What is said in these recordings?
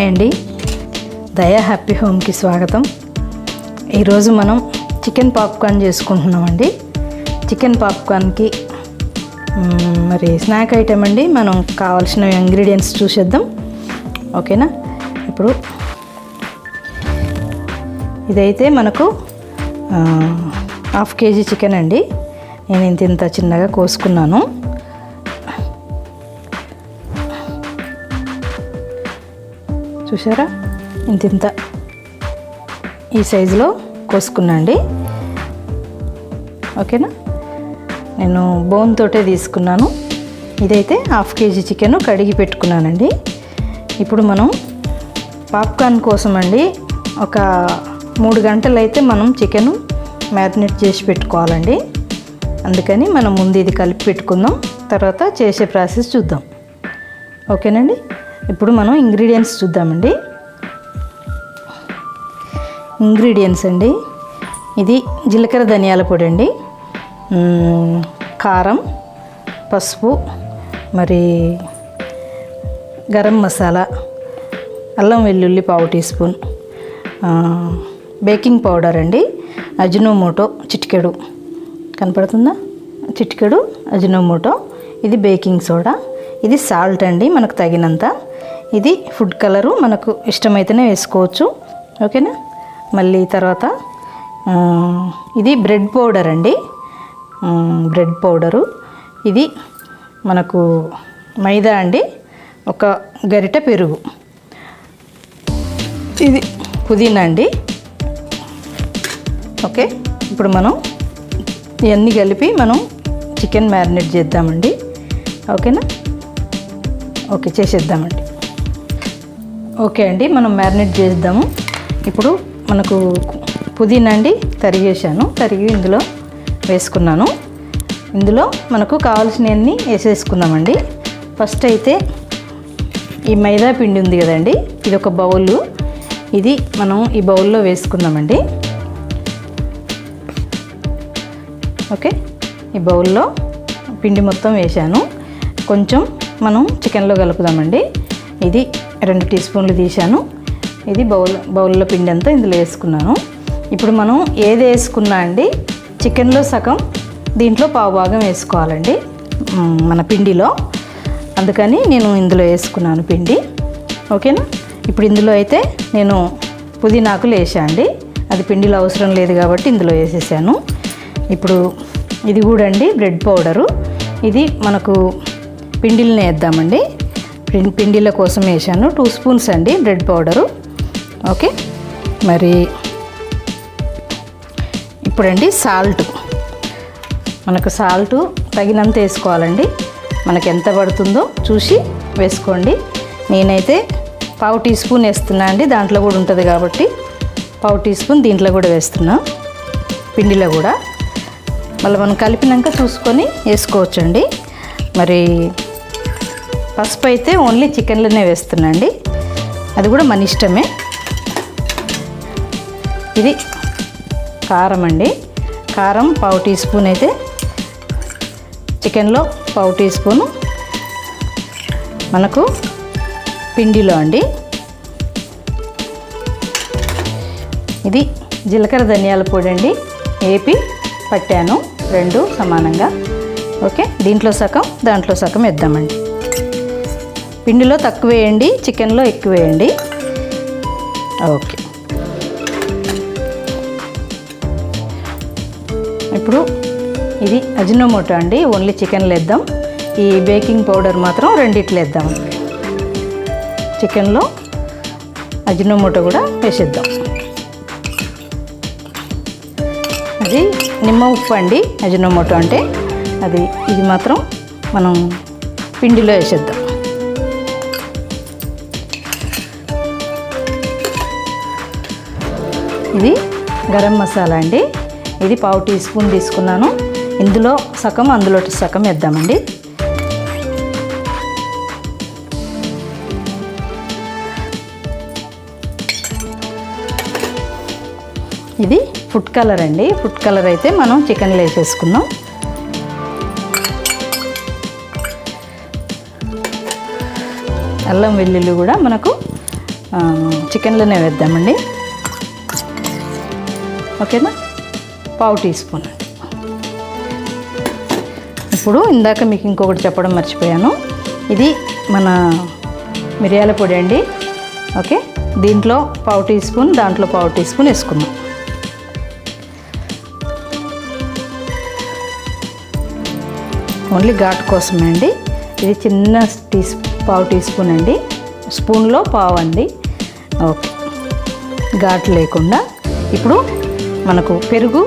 Hi అండి, దయా happy హోమ్కి స్వాగతం. ఈరోజు మనం చికెన్ పాప్కార్న్ చేసుకుంటున్నామండి. చికెన్ పాప్కార్న్కి మరి స్నాక్ ఐటమ్ అండి. మనం కావాల్సిన ఇంగ్రీడియంట్స్ చూసేద్దాం, ఓకేనా. ఇప్పుడు ఇదైతే మనకు 1/2 kg చికెన్ అండి. నేను ఇంత చిన్నగా కోసుకున్నాను. చూసారా, ఇంత ఈ సైజులో కోసుకున్నా అండి, ఓకేనా. నేను బోన్ తోటే తీసుకున్నాను. ఇదైతే 1/2 kg చికెన్ కడిగి పెట్టుకున్నానండి. ఇప్పుడు మనం పాప్కార్న్ కోసం అండి ఒక 3 గంటలు అయితే మనం చికెన్ మ్యారినేట్ చేసి పెట్టుకోవాలండి. అందుకని మనం ముందు ఇది కలిపి పెట్టుకుందాం, తర్వాత చేసే ప్రాసెస్ చూద్దాం, ఓకేనండి. ఇప్పుడు మనం ఇంగ్రీడియంట్స్ చూద్దామండి. ఇంగ్రీడియంట్స్ అండి, ఇది జీలకర్ర ధనియాల పొడి అండి, కారం, పసుపు, మరి గరం మసాలా, అల్లం వెల్లుల్లి 1/2 టీ స్పూన్, బేకింగ్ పౌడర్ అండి, అజినోమోటో చిటికెడు, కనపడుతుందా, చిటికెడు అజినోమోటో, ఇది బేకింగ్ సోడా, ఇది సాల్ట్ అండి మనకు తగినంత, ఇది ఫుడ్ కలరు మనకు ఇష్టమైతేనే వేసుకోవచ్చు, ఓకేనా. మళ్ళీ తర్వాత ఇది బ్రెడ్ పౌడర్ అండి, బ్రెడ్ పౌడరు, ఇది మనకు మైదా అండి, ఒక గరిటె పెరుగు, ఇది పుదీనా అండి, ఓకే. ఇప్పుడు మనం ఇవన్నీ కలిపి మనం చికెన్ మ్యారినేట్ చేద్దామండి, ఓకేనా. ఓకే, చేసేద్దామండి. ఓకే అండి, మనం మ్యారినేట్ చేద్దాము. ఇప్పుడు మనకు పుదీనా అండి తరిగి ఇందులో వేసుకున్నాను. ఇందులో మనకు కావాల్సినవన్నీ వేసేసుకుందామండి. ఫస్ట్ అయితే ఈ మైదా పిండి ఉంది కదండి, ఇది ఒక బౌలు, ఇది మనం ఈ బౌల్లో వేసుకుందామండి, ఓకే. ఈ బౌల్లో పిండి మొత్తం వేసాను. కొంచెం మనం చికెన్లో కలుపుదామండి. ఇది 2 టీ స్పూన్లు తీసాను. ఇది బౌల్లో పిండి అంతా ఇందులో వేసుకున్నాను. ఇప్పుడు మనం ఏది వేసుకున్నా అండి, చికెన్లో సగం, దీంట్లో పావు భాగం వేసుకోవాలండి మన పిండిలో. అందుకని నేను ఇందులో వేసుకున్నాను పిండి, ఓకేనా. ఇప్పుడు ఇందులో అయితే నేను పుదీనాకులు వేసా అండి, అది పిండిలో అవసరం లేదు కాబట్టి ఇందులో వేసేసాను. ఇప్పుడు ఇది కూడా అండి బ్రెడ్ పౌడరు, ఇది మనకు పిండిల్ని వేద్దామండి. పిండిల కోసం వేసాను 2 స్పూన్స్ అండి బ్రెడ్ పౌడరు, ఓకే. మరి ఇప్పుడండి సాల్ట్, మనకు సాల్ట్ తగినంత వేసుకోవాలండి. మనకు ఎంత పడుతుందో చూసి వేసుకోండి. నేనైతే 1/2 టీ స్పూన్ వేస్తున్నా అండి, దాంట్లో కూడా ఉంటుంది కాబట్టి 1/2 టీ స్పూన్ దీంట్లో కూడా వేస్తున్నా, పిండిలో కూడా. మళ్ళీ మనం కలిపినాక చూసుకొని వేసుకోవచ్చండి. మరి పసుపు అయితే ఓన్లీ చికెన్లోనే వేస్తున్నా అండి, అది కూడా మన ఇష్టమే. ఇది కారం అండి, కారం 1/2 టీ స్పూన్ అయితే చికెన్లో 1/2 టీ స్పూను మనకు పిండిలో అండి. ఇది జీలకర్ర ధనియాల పొడి అండి, ఏపి పట్టాను 2 సమానంగా, ఓకే. దీంట్లో సగం దాంట్లో సగం వేద్దామండి. పిండిలో తక్కువ వేయండి, చికెన్లో ఎక్కువ వేయండి, ఓకే. ఇప్పుడు ఇది అజినోమోటో అండి, ఓన్లీ చికెన్లో వేద్దాం. ఈ బేకింగ్ పౌడర్ మాత్రం 2 వేద్దాం. చికెన్లో అజినోమోటో కూడా వేసేద్దాం. అది నిమ్మ ఉప్పు అండి, అజినోమోటో అంటే అది. ఇది మాత్రం మనం పిండిలో వేసేద్దాం. ఇది గరం మసాలా అండి, ఇది 1/2 టీ స్పూన్ తీసుకున్నాను. ఇందులో సగం అందులో సగం వేద్దామండి. ఇది ఫుడ్ కలర్ అండి, ఫుడ్ కలర్ అయితే మనం చికెన్లో వేసేసుకున్నాం. అల్లం వెల్లుల్లి కూడా మనకు చికెన్లోనే వేద్దామండి. ఓకేనా, పావు టీ స్పూన్. ఇప్పుడు ఇందాక మీకు ఇంకొకటి చెప్పడం మర్చిపోయాను, ఇది మన మిరియాల పొడి అండి. ఓకే, దీంట్లో పావు టీ స్పూన్, దాంట్లో పావు టీ స్పూన్ వేసుకుందాం. ఓన్లీ ఘాటు కోసమే అండి. ఇది చిన్న పావు టీ స్పూన్ అండి, స్పూన్లో పావు అండి. ఓకే, ఘాటు లేకుండా. ఇప్పుడు మనకు పెరుగు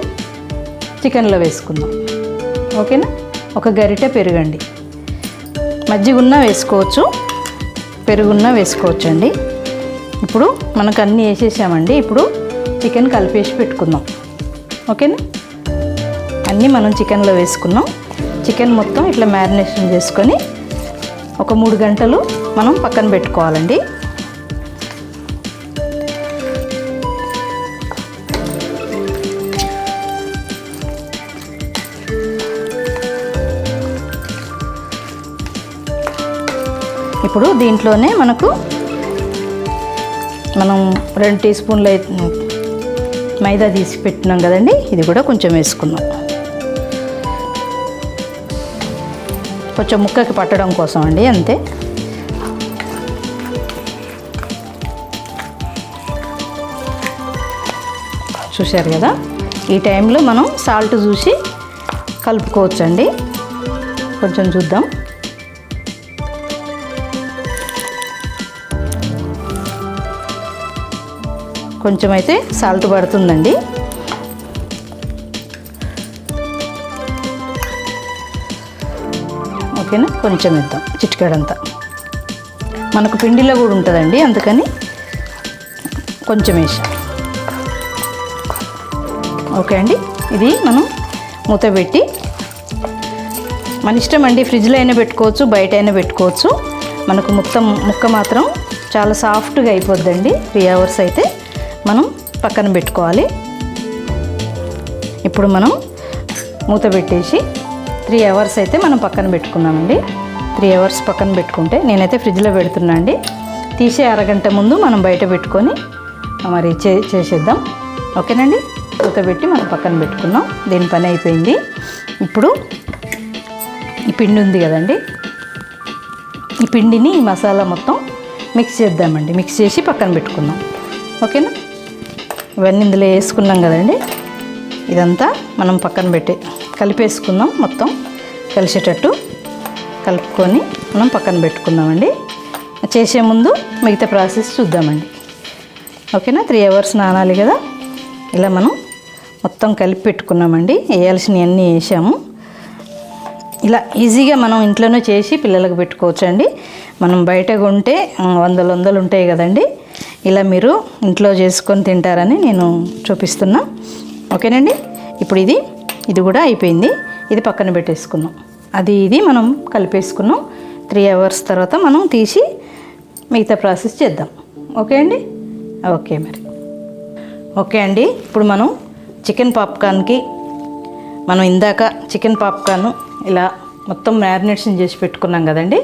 చికెన్లో వేసుకుందాం. ఓకేనా, ఒక గరిటె పెరుగండి. మజ్జిగున్నా వేసుకోవచ్చు, పెరుగున్నా వేసుకోవచ్చు అండి. ఇప్పుడు మనకు అన్నీ వేసేసామండి. ఇప్పుడు చికెన్ కలిపేసి పెట్టుకుందాం. ఓకేనా, అన్నీ మనం చికెన్లో వేసుకున్నాం. చికెన్ మొత్తం ఇట్లా మ్యారినేషన్ చేసుకొని ఒక 3 గంటలు మనం పక్కన పెట్టుకోవాలండి. ఇప్పుడు దీంట్లోనే మనం 2 టీ స్పూన్లు మైదా తీసి పెట్టినాం కదండి, ఇది కూడా కొంచెం వేసుకుందాం. కొంచెం ముక్కకి పట్టడం కోసం అండి, అంతే. చూశారు కదా, ఈ టైంలో మనం సాల్ట్ చూసి కలుపుకోవచ్చండి. కొంచెం చూద్దాం. కొంచెం అయితే సాల్ట్ పడుతుందండి. ఓకేనా, కొంచెం వేద్దాం, చిటికెడంతా. మనకు పిండిలో కూడా ఉంటుందండి, అందుకని కొంచెం వేసాం. ఓకే అండి, ఇది మనం మూత పెట్టి, మన ఇష్టం అండి, ఫ్రిడ్జ్లో అయినా పెట్టుకోవచ్చు, బయట అయినా పెట్టుకోవచ్చు. మనకు ముక్క మాత్రం చాలా సాఫ్ట్గా అయిపోద్దండి. 3 అవర్స్ అయితే మనం పక్కన పెట్టుకోవాలి. ఇప్పుడు మనం మూత పెట్టేసి 3 అవర్స్ అయితే మనం పక్కన పెట్టుకున్నామండి. 3 అవర్స్ పక్కన పెట్టుకుంటే, నేనైతే ఫ్రిడ్జ్లో పెడుతున్నా అండి. తీసే అరగంట ముందు మనం బయట పెట్టుకొని మరి చేసేద్దాం. ఓకేనండి, మూత పెట్టి మనం పక్కన పెట్టుకున్నాం. దీని పని అయిపోయింది. ఇప్పుడు ఈ పిండి ఉంది కదండి, ఈ పిండిని ఈ మసాలా మొత్తం మిక్స్ చేద్దామండి. మిక్స్ చేసి పక్కన పెట్టుకుందాం. ఓకేనా, ఇవన్నీ ఇందులో వేసుకున్నాం కదండి, ఇదంతా మనం పక్కన పెట్టి కలిపేసుకుందాం. మొత్తం కలిసేటట్టు కలుపుకొని మనం పక్కన పెట్టుకుందామండి. చేసే ముందు మిగతా ప్రాసెస్ చూద్దామండి. ఓకేనా, 3 అవర్స్ నానాలి కదా. ఇలా మనం మొత్తం కలిపి పెట్టుకున్నామండి. వేయాల్సినవన్నీ వేసాము. ఇలా ఈజీగా మనం ఇంట్లోనే చేసి పిల్లలకు పెట్టుకోవచ్చండి. మనం బయట కొంటే వందలు ఉంటాయి కదండి. ఇలా మీరు ఇంట్లో చేసుకొని తింటారని నేను చూపిస్తున్నా. ఓకేనండి, ఇప్పుడు ఇది కూడా అయిపోయింది. ఇది పక్కన పెట్టేసుకున్నాం. ఇది మనం కలిపేసుకున్నాం. 3 అవర్స్ తర్వాత మనం తీసి మిగతా ప్రాసెస్ చేద్దాం. ఓకే అండి, ఓకే మరి. ఓకే అండి, ఇప్పుడు మనం చికెన్ పాప్కార్న్కి మనం ఇందాక చికెన్ పాప్కార్న్ ఇలా మొత్తం మ్యారినేషన్ చేసి పెట్టుకున్నాం కదండి.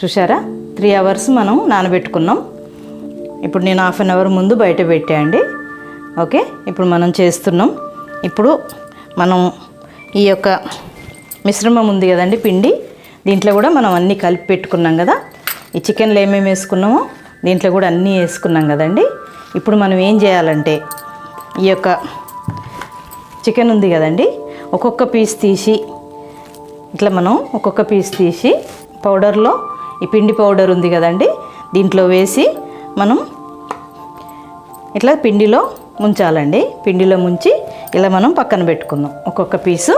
చూసారా, 3 అవర్స్ మనం నానబెట్టుకున్నాం. ఇప్పుడు నేను 1/2 అవర్ ముందు బయట పెట్టా అండి. ఓకే, ఇప్పుడు మనం చేస్తున్నాం. ఇప్పుడు మనం ఈ యొక్క మిశ్రమం ఉంది కదండి, పిండి, దీంట్లో కూడా మనం అన్నీ కలిపి పెట్టుకున్నాం కదా. ఈ చికెన్లో ఏమేమి వేసుకున్నామో దీంట్లో కూడా అన్నీ వేసుకున్నాం కదండి. ఇప్పుడు మనం ఏం చేయాలంటే, ఈ యొక్క చికెన్ ఉంది కదండి, ఒక్కొక్క పీస్ తీసి ఇట్లా మనం ఒక్కొక్క పీస్ తీసి పౌడర్లో, ఈ పిండి పౌడర్ ఉంది కదండి, దీంట్లో వేసి మనం ఇట్లా పిండిలో ముంచాలండి. పిండిలో ముంచి ఇలా మనం పక్కన పెట్టుకుందాం. ఒక్కొక్క పీసు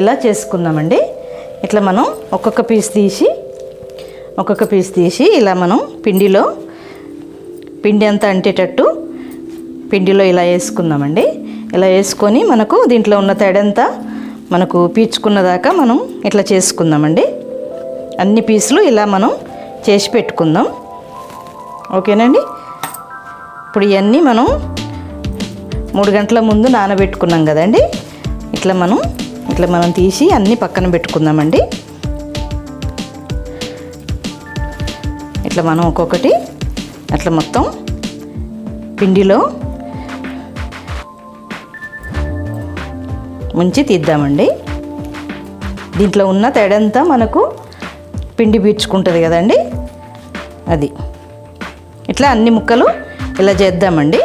ఇలా చేసుకుందామండి. ఇట్లా మనం ఒక్కొక్క పీస్ తీసి ఇలా మనం పిండి అంతా అంటేటట్టు పిండిలో ఇలా వేసుకుందామండి. ఇలా వేసుకొని మనకు దీంట్లో ఉన్న తడంతా మనకు పీల్చుకున్న దాకా మనం ఇట్లా చేసుకుందామండి. అన్ని పీసులు ఇలా మనం చేసి పెట్టుకుందాం. ఓకేనండి, ఇప్పుడు ఇవన్నీ మనం 3 గంటల ముందు నానబెట్టుకున్నాం కదండి. ఇట్లా మనం తీసి అన్నీ పక్కన పెట్టుకుందామండి. ఇట్లా మనం ఒక్కొక్కటి అట్లా మొత్తం పిండిలో ముంచి తీద్దామండి. దీంట్లో ఉన్న తడంతా మనకు పిండి పీల్చుకుంటుంది కదండి, అది. ఇట్లా అన్ని ముక్కలు ఇలా చేద్దామండి.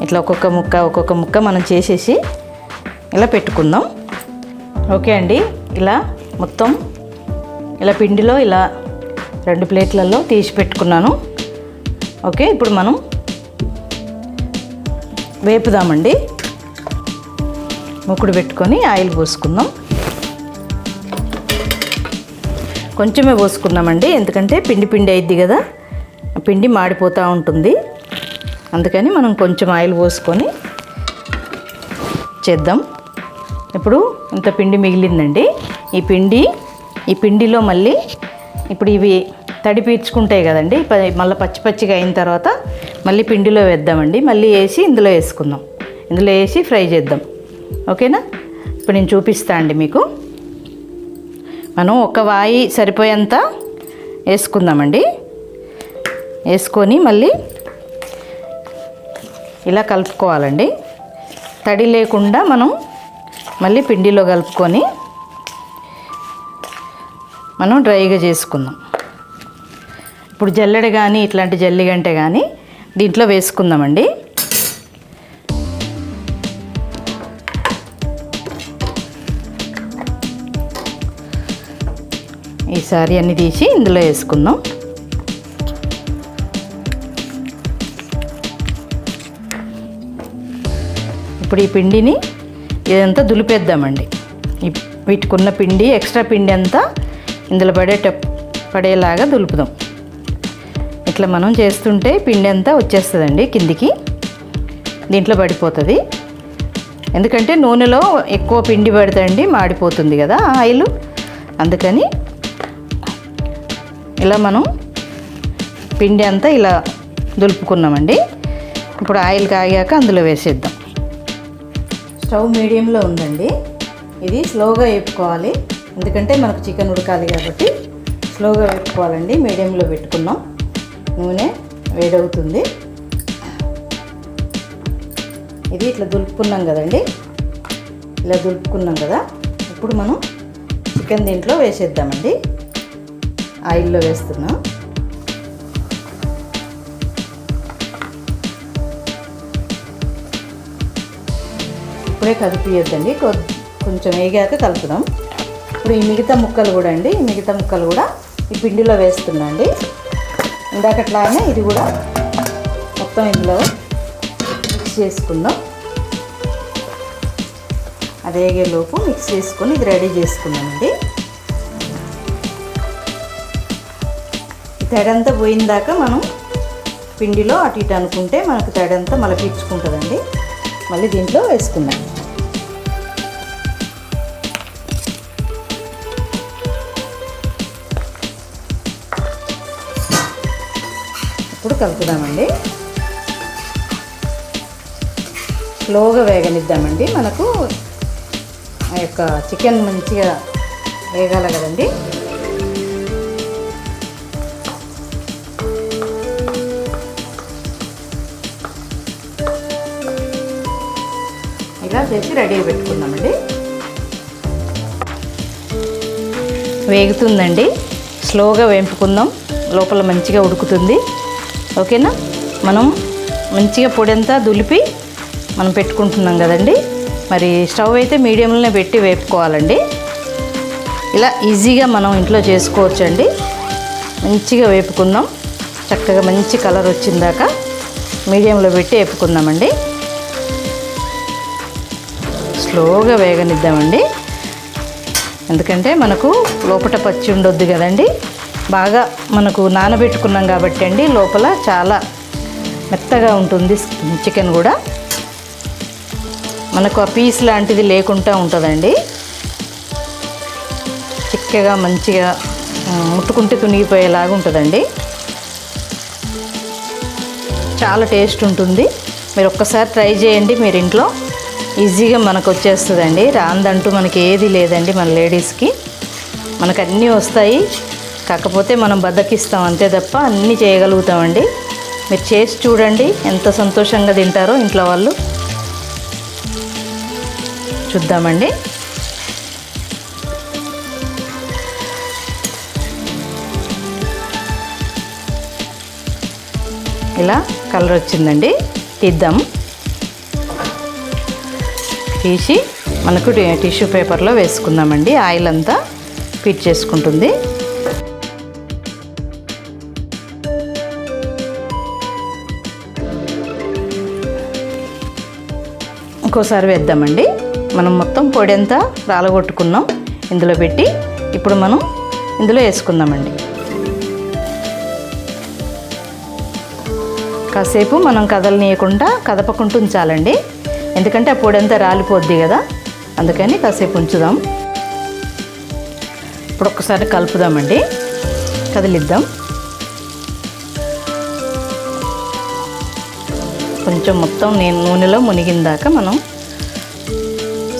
ఇట్లా ఒక్కొక్క ముక్క మనం చేసేసి ఇలా పెట్టుకుందాం. ఓకే అండి, ఇలా మొత్తం ఇలా పిండిలో ఇలా 2 ప్లేట్లలో తీసి పెట్టుకున్నాను. ఓకే, ఇప్పుడు మనం వేపుదామండి. మూకుడు పెట్టుకొని ఆయిల్ పోసుకుందాం. కొంచెమే పోసుకున్నామండి, ఎందుకంటే పిండి అయిద్ది కదా, పిండి మాడిపోతూ ఉంటుంది. అందుకని మనం కొంచెం ఆయిల్ పోసుకొని చేద్దాం. ఇప్పుడు ఇంత పిండి మిగిలిందండి. ఈ పిండిలో మళ్ళీ ఇప్పుడు ఇవి తడి పీల్చుకుంటాయి కదండి, మళ్ళీ పచ్చిగా అయిన తర్వాత మళ్ళీ పిండిలో వేద్దామండి. మళ్ళీ వేసి ఇందులో వేసుకుందాం, ఇందులో వేసి ఫ్రై చేద్దాం. ఓకేనా? ఇప్పుడు నేను చూపిస్తా అండి మీకు. మనం ఒక వాయి సరిపోయేంత వేసుకుందామండి. వేసుకొని మళ్ళీ ఇలా కలుపుకోవాలండి. తడి లేకుండా మనం మళ్ళీ పిండిలో కలుపుకొని మనం డ్రైగా చేసుకుందాం. ఇప్పుడు జల్లెడ కానీ ఇట్లాంటి జల్లిగంటే కానీ దీంట్లో వేసుకుందామండి. ఈసారి అన్నీ తీసి ఇందులో వేసుకుందాం. ఇప్పుడు ఈ పిండిని ఇదంతా దులిపేద్దామండి. వీటికున్న పిండి, ఎక్స్ట్రా పిండి అంతా ఇందులో పడేలాగా దులుపుదాం. ఇట్లా మనం చేస్తుంటే పిండి అంతా వచ్చేస్తుందండి కిందికి, దీంట్లో పడిపోతుంది. ఎందుకంటే నూనెలో ఎక్కువ పిండి పడుతుందండి, మాడిపోతుంది కదా ఆయిల్. అందుకని ఇలా మనం పిండి అంతా ఇలా దులుపుకున్నామండి. ఇప్పుడు ఆయిల్ కాగాక అందులో వేసేద్దాం. స్టవ్ మీడియంలో ఉందండి. ఇది స్లోగా వేపుకోవాలి, ఎందుకంటే మనకు చికెన్ ఉడకాలి కాబట్టి స్లోగా వేపుకోవాలండి. మీడియంలో పెట్టుకున్నాం. నూనె వేడవుతుంది. ఇది ఇట్లా దులుపుకున్నాం కదండి, ఇలా దులుపుకున్నాం కదా. ఇప్పుడు మనం చికెన్ దీంట్లో వేసేద్దామండి. ఆయిల్లో వేస్తున్నాం. ఇప్పుడే కలిపియద్దండి, కొంచెం వేగాక కలుపుదాం. ఇప్పుడు ఈ మిగతా ముక్కలు కూడా అండి, ఈ మిగతా ముక్కలు కూడా ఈ పిండిలో వేస్తున్నా అండి. ఇందాకట్లానే ఇది కూడా మొత్తం ఇందులో మిక్స్ చేసుకుందాం. అది వేగేలోపు మిక్స్ చేసుకొని ఇది రెడీ చేసుకుందామండి. తడంతా పోయిందాక మనం పిండిలో అటు ఇటు అనుకుంటే మనకు తడంతా మళ్ళీ పీల్చుకుంటుందండి. మళ్ళీ దీంట్లో వేసుకుందాం. ఇప్పుడు కలుపుదామండి. స్లోగా వేగనిద్దామండి. మనకు ఆ యొక్క చికెన్ మంచిగా వేగాలి కదండి. ఇలా చేసి రెడీ పెట్టుకుందామండి. వేగుతుందండి, స్లోగా వేపుకుందాం, లోపల మంచిగా ఉడుకుతుంది. ఓకేనా? మనం మంచిగా పొడంతా దులిపి మనం పెట్టుకుంటున్నాం కదండి. మరి స్టవ్ అయితే మీడియంలోనే పెట్టి వేపుకోవాలండి. ఇలా ఈజీగా మనం ఇంట్లో చేసుకోవచ్చండి. మంచిగా వేపుకుందాం. చక్కగా మంచి కలర్ వచ్చిందాక మీడియంలో పెట్టి వేపుకుందామండి. స్లోగా వేగనిద్దామండి, ఎందుకంటే మనకు లోపల పచ్చి ఉండొద్దు కదండి. బాగా మనకు నానబెట్టుకున్నాం కాబట్టి అండి లోపల చాలా మెత్తగా ఉంటుంది చికెన్ కూడా. మనకు ఆ పీస్ లాంటిది లేకుండా ఉంటుందండి. చిక్కగా మంచిగా ముట్టుకుంటే తునిగిపోయేలాగా ఉంటుందండి. చాలా టేస్ట్ ఉంటుంది. మీరు ఒక్కసారి ట్రై చేయండి మీరు ఇంట్లో. ఈజీగా మనకు వచ్చేస్తుందండి. రాందంటూ మనకి ఏది లేదండి. మన లేడీస్కి మనకు అన్నీ వస్తాయి, కాకపోతే మనం బద్దకిస్తాం అంతే తప్ప అన్నీ చేయగలుగుతామండి. మీరు చేసి చూడండి, ఎంత సంతోషంగా తింటారో ఇంట్లో వాళ్ళు. చూద్దామండి. ఇలా కలర్ వచ్చిందండి. తీద్దాం. తీసి మనకు టిష్యూ పేపర్లో వేసుకుందామండి. ఆయిల్ అంతా ఫిట్ చేసుకుంటుంది. ఇంకోసారి వేద్దామండి. మనం మొత్తం పొడి అంతా రాలగొట్టుకున్నాం, ఇందులో పెట్టి ఇప్పుడు మనం ఇందులో వేసుకుందామండి. కాసేపు మనం కదలనీయకుండా కదపకుండా ఉంచాలండి, ఎందుకంటే ఆ పొడి అంతా రాలిపోద్ది కదా, అందుకని కాసేపు ఉంచుదాం. ఇప్పుడు ఒక్కసారి కలుపుదామండి, కదిలిద్దాం. కొంచెం మొత్తం నూనెలో మునిగిందాక మనం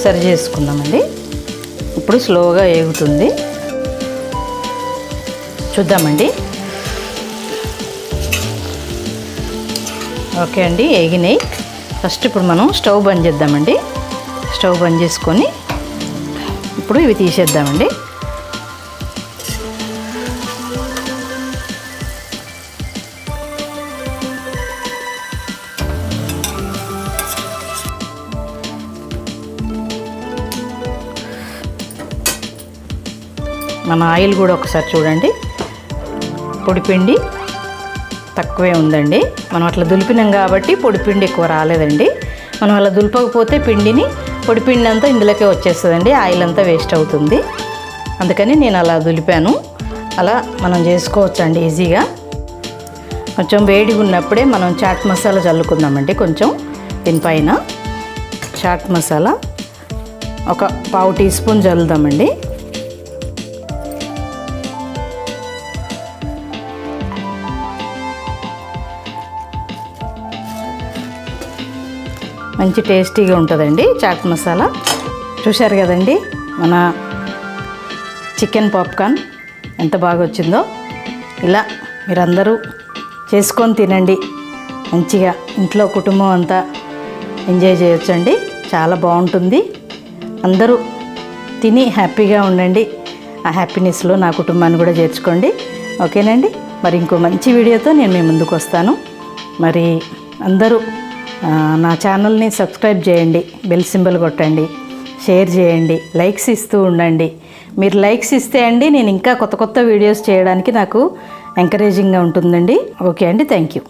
సరి చేసుకుందామండి. ఇప్పుడు స్లోగా ఏగుతుంది, చూద్దామండి. ఓకే అండి, ఏగినాయి. ఫస్ట్ ఇప్పుడు మనం స్టవ్ బంద్ చేద్దామండి. స్టవ్ బంద్ చేసుకొని ఇప్పుడు ఇవి తీసేద్దామండి. మన ఆయిల్ కూడా ఒకసారి చూడండి, పొడిపిండి తక్కువే ఉందండి. మనం అట్లా దులిపినాం కాబట్టి పొడిపిండి ఎక్కువ రాలేదండి. మనం అలా దులపకపోతే పొడిపిండి అంతా ఇందులోకే వచ్చేస్తుందండి, ఆయిల్ అంతా వేస్ట్ అవుతుంది. అందుకని నేను అలా దులిపాను. అలా మనం చేసుకోవచ్చండి ఈజీగా. కొంచెం వేడిగా ఉన్నప్పుడే మనం చాట్ మసాలా చల్లుకుందామండి. కొంచెం దీనిపైన చాట్ మసాలా ఒక 1/2 టీ స్పూన్ చల్లుదామండి. మంచి టేస్టీగా ఉంటుందండి చాట్ మసాలా. చూశారు కదండి మన చికెన్ పాప్కార్న్ ఎంత బాగా వచ్చిందో. ఇలా మీరందరూ చేసుకొని తినండి, మంచిగా ఇంట్లో కుటుంబం అంతా ఎంజాయ్ చేయొచ్చండి. చాలా బాగుంటుంది. అందరూ తిని హ్యాపీగా ఉండండి. ఆ హ్యాపీనెస్లో నా కుటుంబాన్ని కూడా చేర్చుకోండి. ఓకేనండి. మరి ఇంకో మంచి వీడియోతో నేను మీ ముందుకు వస్తాను. మరి అందరూ నా ఛానల్ని సబ్స్క్రైబ్ చేయండి, బెల్ సింబల్ కొట్టండి, షేర్ చేయండి, లైక్స్ ఇస్తూ ఉండండి. మీరు లైక్స్ ఇస్తే అండి నేను ఇంకా కొత్త కొత్త వీడియోస్ చేయడానికి నాకు ఎంకరేజింగ్గా ఉంటుందండి. ఓకే అండి, థ్యాంక్ యూ.